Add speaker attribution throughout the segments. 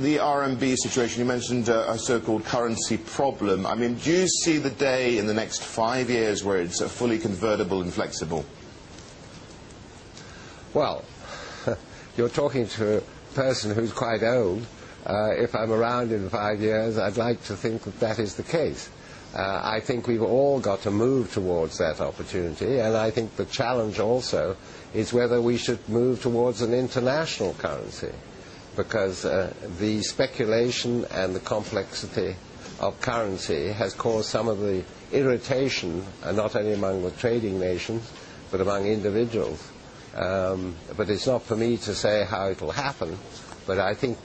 Speaker 1: the RMB situation, you mentioned a so-called currency problem. I mean, do you see the day in the next 5 years where it's fully convertible and flexible?
Speaker 2: Well, you're talking to a person who's quite old. If I'm around in 5 years, I'd like to think that that is the case. I think we've all got to move towards that opportunity, and I think the challenge also is whether we should move towards an international currency, because the speculation and the complexity of currency has caused some of the irritation, not only among the trading nations, but among individuals. But it's not for me to say how it will happen, but I think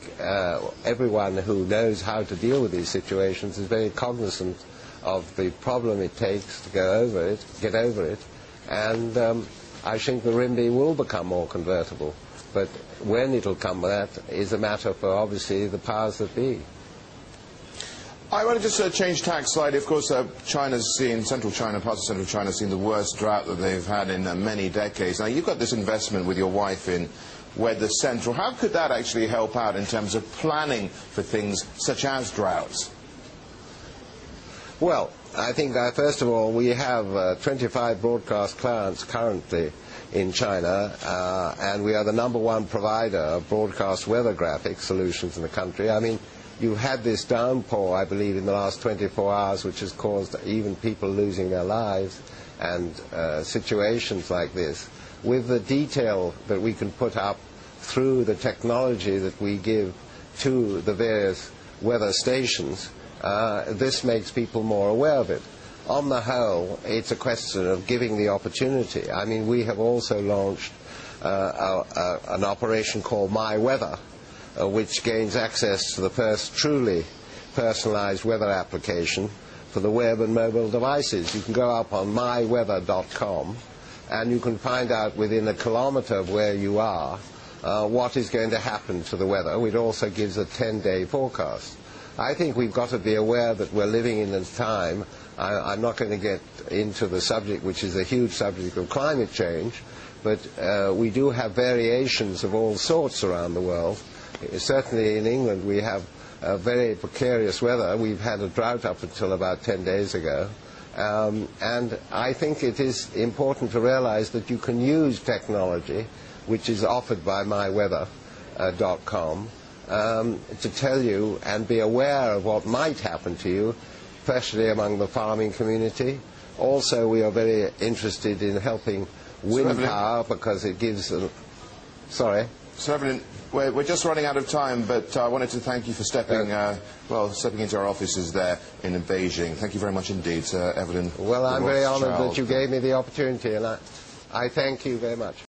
Speaker 2: everyone who knows how to deal with these situations is very cognizant of the problem it takes to get over it, and I think the RMB will become more convertible. But when it'll come, that is a matter for, obviously, the powers that be.
Speaker 1: I want to just change tack slightly. Of course, China's seen, central China, parts of central China, seen the worst drought that they've had in many decades. Now, you've got this investment with your wife in Weather Central. How could that actually help out in terms of planning for things such as droughts?
Speaker 2: Well, I think that, first of all, we have 25 broadcast clients currently in China, and we are the #1 provider of broadcast weather graphic solutions in the country. I mean, you had this downpour, I believe, in the last 24 hours, which has caused even people losing their lives, and situations like this. With the detail that we can put up through the technology that we give to the various weather stations, this makes people more aware of it. On the whole, it's a question of giving the opportunity. I mean, we have also launched an operation called My Weather, which gains access to the first truly personalized weather application for the web and mobile devices. You can go up on myweather.com and you can find out within a kilometer of where you are what is going to happen to the weather. It also gives a 10-day forecast. I think we've got to be aware that we're living in a time, I'm not going to get into the subject, which is a huge subject of climate change, but we do have variations of all sorts around the world. Certainly in England we have very precarious weather. We've had a drought up until about 10 days ago. And I think it is important to realize that you can use technology, which is offered by myweather.com, to tell you and be aware of what might happen to you, especially among the farming community. Also, we are very interested in helping wind power because it gives... Sorry?
Speaker 1: Sir Evelyn, we're just running out of time, but I wanted to thank you for stepping into our offices there in Beijing. Thank you very much indeed, Sir Evelyn.
Speaker 2: Well, I'm very honoured that you gave me the opportunity, and I thank you very much.